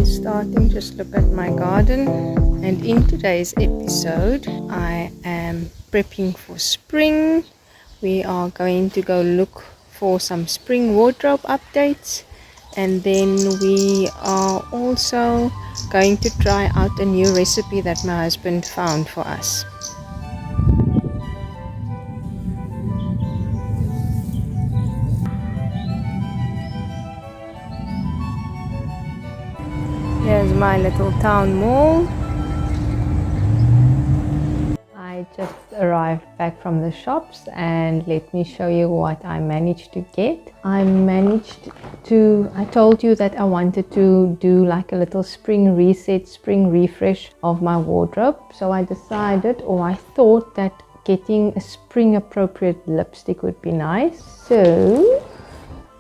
rain starting. Just look at my garden. And in today's episode, I am prepping for spring. We are going to go look for some spring wardrobe updates. And then we are also going to try out a new recipe that my husband found for us. Here's my little town mall. I just arrived back from the shops and let me show you what I managed to get. I told you that I wanted to do like a little spring reset, spring refresh of my wardrobe. So I decided, or I thought that getting a spring appropriate lipstick would be nice. So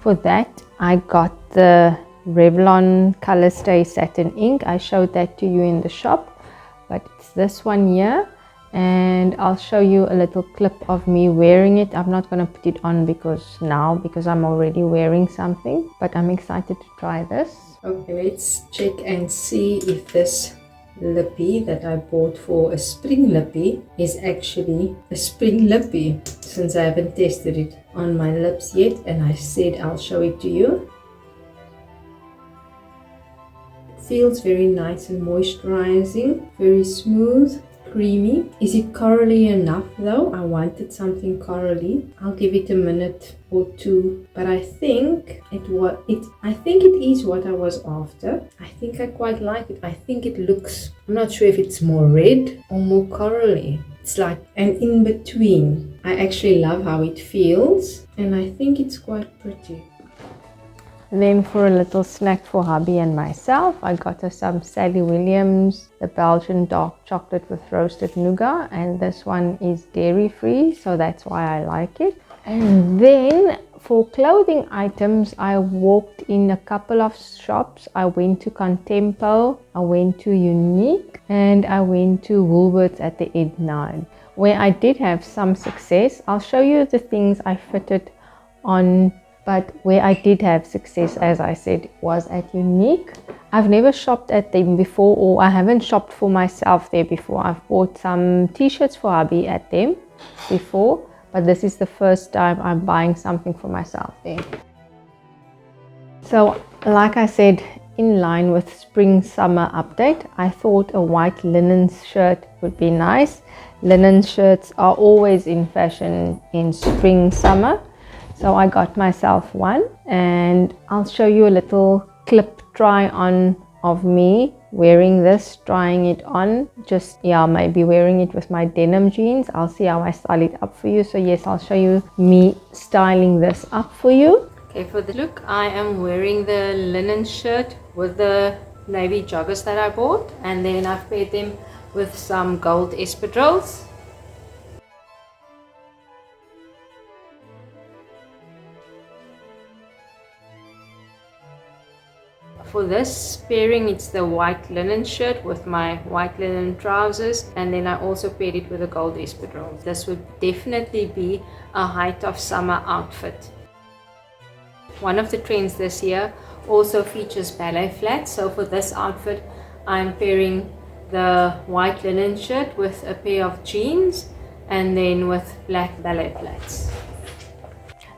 for that I got the Revlon Color Stay Satin Ink. I showed that to you in the shop, but it's this one here, and I'll show you a little clip of me wearing it. I'm not going to put it on because I'm already wearing something, but I'm excited to try this. Okay, let's check and see if this Lippie that I bought for a spring Lippie is actually a spring Lippie, since I haven't tested it on my lips yet, and I said I'll show it to you. Feels very nice and moisturizing, very smooth, creamy. Is it corally enough though? I wanted something corally. I'll give it a minute or two, but I think it is what I was after. I think I quite like it. I think it looks, I'm not sure if it's more red or more corally. It's like an in between. I actually love how it feels, and I think it's quite pretty. And then for a little snack for hubby and myself, I got her some Sally Williams, the Belgian dark chocolate with roasted nougat, and this one is dairy free, so that's why I like it. And then for clothing items, I walked in a couple of shops. I went to Contempo, I went to UNIQ, and I went to Woolworths at the Ed 9, where I did have some success. I'll show you the things I fitted on. But where I did have success, as I said, was at UNIQ. I've never shopped at them before, or I haven't shopped for myself there before. I've bought some t-shirts for hubby at them before, but this is the first time I'm buying something for myself there. So, like I said, in line with spring summer update, I thought a white linen shirt would be nice. Linen shirts are always in fashion in spring summer. So I got myself one, and I'll show you a little clip try on of me wearing this, trying it on. Maybe wearing it with my denim jeans. I'll see how I style it up for you. So yes, I'll show you me styling this up for you. Okay, for the look, I am wearing the linen shirt with the navy joggers that I bought, and then I've paired them with some gold espadrilles. For this pairing, it's the white linen shirt with my white linen trousers, and then I also paired it with a gold espadrille. This would definitely be a height of summer outfit. One of the trends this year also features ballet flats, so for this outfit I'm pairing the white linen shirt with a pair of jeans and then with black ballet flats.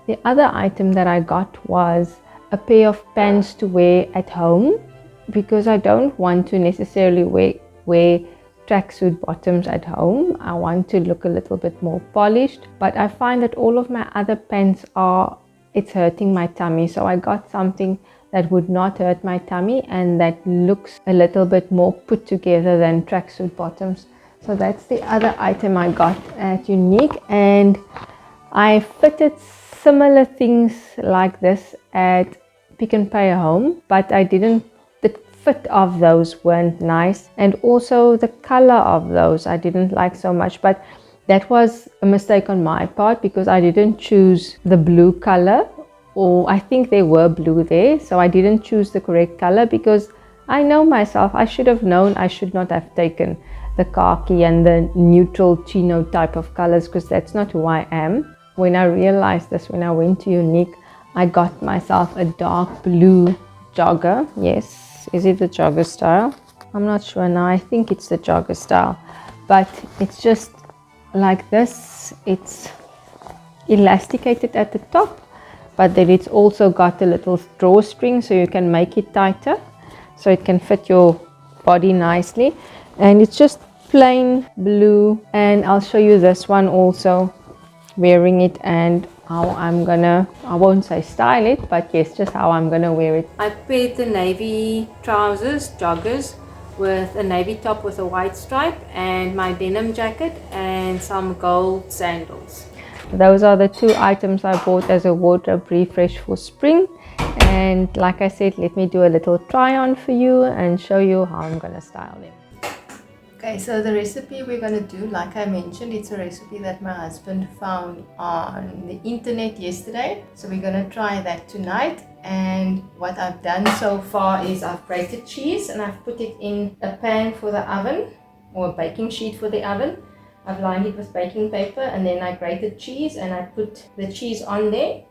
The other item that I got was a pair of pants to wear at home, because I don't want to necessarily wear tracksuit bottoms at home. I want to look a little bit more polished, but I find that all of my other pants it's hurting my tummy. So I got something that would not hurt my tummy and that looks a little bit more put together than tracksuit bottoms. So that's the other item I got at UNIQ, and I fitted similar things like this at Pick n Pay Home, but the fit of those weren't nice, and also the color of those I didn't like so much. But that was a mistake on my part, because I didn't choose the blue color, or I think there were blue there, so I didn't choose the correct color, because I know myself, I should have known I should not have taken the khaki and the neutral chino type of colors, because that's not who I am. When I realized this, when I went to UNIQ, I got myself a dark blue jogger. Yes, this. Is it the jogger style? I'm not sure now. I think it's the jogger style, but it's just like this. It's elasticated at the top, but then it's also got a little drawstring so you can make it tighter so it can fit your body nicely. And it's just plain blue, and I'll show you this one also wearing it and how I'm gonna, I won't say style it, but yes, just how I'm gonna wear it. I paired the navy trousers, joggers, with a navy top with a white stripe and my denim jacket and some gold sandals. Those are the two items I bought as a wardrobe refresh for spring. And like I said, let me do a little try on for you and show you how I'm gonna style them. Okay, so the recipe we're going to do, like I mentioned, it's a recipe that my husband found on the internet yesterday. So we're going to try that tonight. And what I've done so far is I've grated cheese and I've put it in a pan for the oven, or a baking sheet for the oven. I've lined it with baking paper, and then I grated cheese and I put the cheese on there.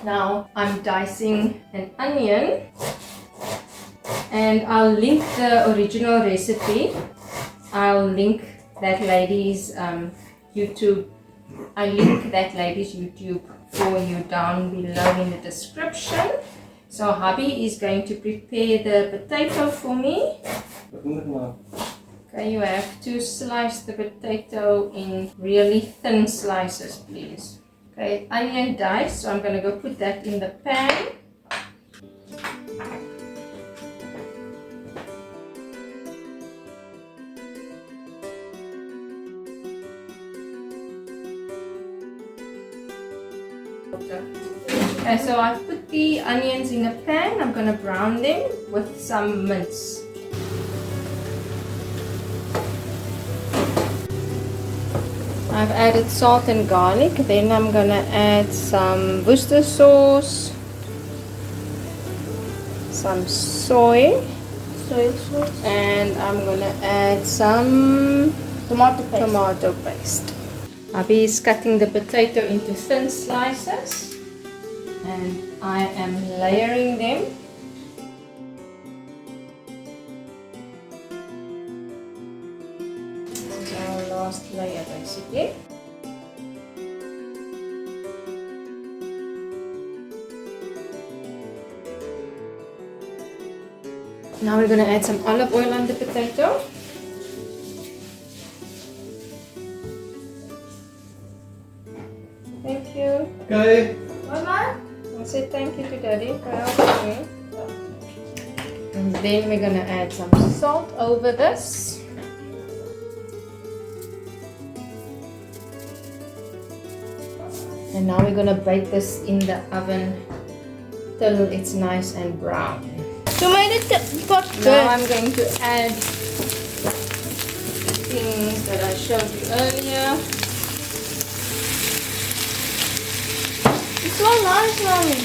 Now I'm dicing an onion, and I'll link the original recipe. I'll link that lady's YouTube. I link that lady's YouTube for you down below in the description. So hubby is going to prepare the potato for me. Okay, you have to slice the potato in really thin slices, please. Okay, onion dice. So I'm going to go put that in the pan. Okay, so I've put the onions in a pan. I'm going to brown them with some mince. I've added salt and garlic. Then I'm going to add some Worcester sauce, some soy sauce, and I'm going to add some tomato paste. Abby is cutting the potato into thin slices, and I am layering them. This is our last layer basically. Now we're going to add some olive oil on the potato. Thank you. Okay. Mama, I say thank you to Daddy for helping me. And then we're going to add some salt over this. And now we're going to bake this in the oven till it's nice and brown. You made it got good. Now I'm going to add the things that I showed you earlier. It's so nice, Mommy.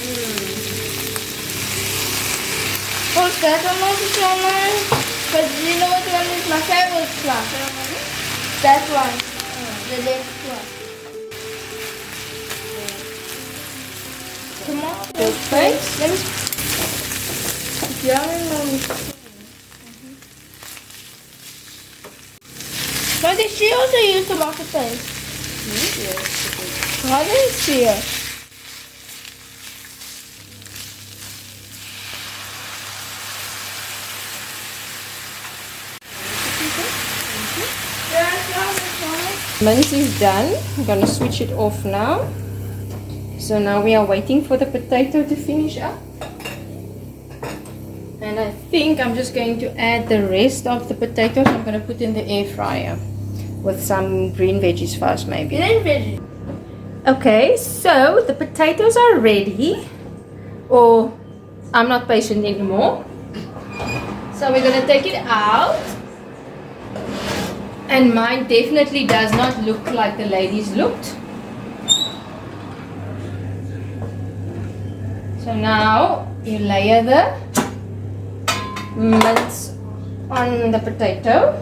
Oh, that one was so nice. But you know what one is my favorite one? That one. The left one. Come on. The face. Let me. It's yummy, Mommy. But did she also use tomato paste? Yes. How did she? Mince is done. I'm going to switch it off now. So now we are waiting for the potato to finish up. And I think I'm just going to add the rest of the potatoes. I'm going to put in the air fryer with some green veggies first maybe. Green veggie. Okay, so the potatoes are ready. Or I'm not patient anymore. So we're going to take it out. And mine definitely does not look like the ladies looked. So now you layer the mince on the potato.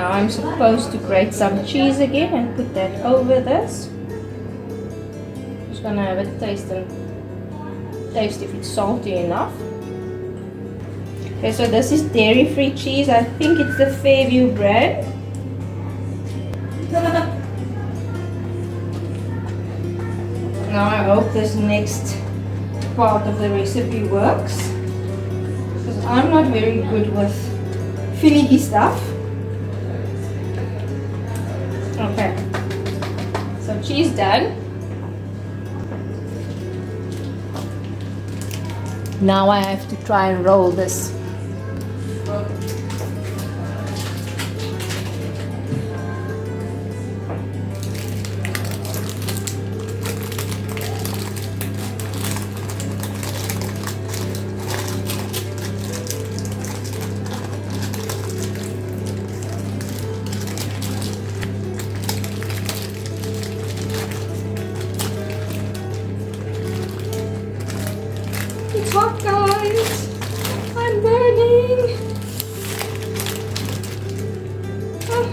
Now I'm supposed to grate some cheese again and put that over this. Just gonna have a taste and taste if it's salty enough. Okay, so this is dairy-free cheese. I think it's the Fairview brand. Now I hope this next part of the recipe works, because I'm not very good with finicky stuff. Okay, so cheese done. Now I have to try and roll this. It's hot, guys. I'm burning. Oh.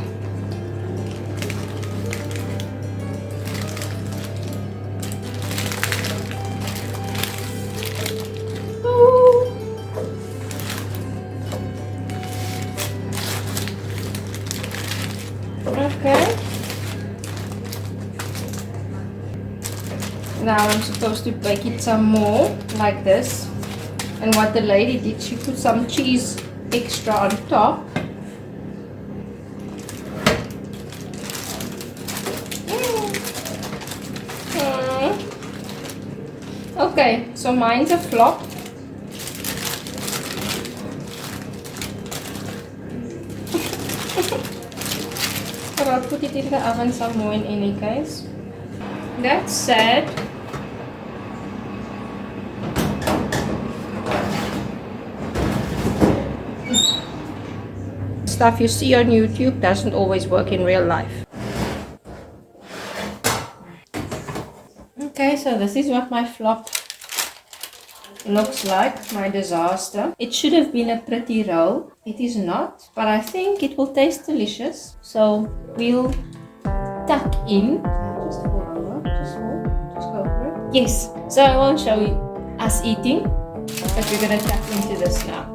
Oh. Okay. Now I'm supposed to bake it some more, like this. And what the lady did, she put some cheese extra on top. Okay, so mine's a flop. But I'll put it in the oven some more in any case. That's sad. Stuff you see on YouTube doesn't always work in real life. Okay, so this is what my flop looks like, my disaster. It should have been a pretty roll. It is not, but I think it will taste delicious. So we'll tuck in. Just go over, just go over it. Yes, so I won't show you us eating, but we're gonna tuck into this now.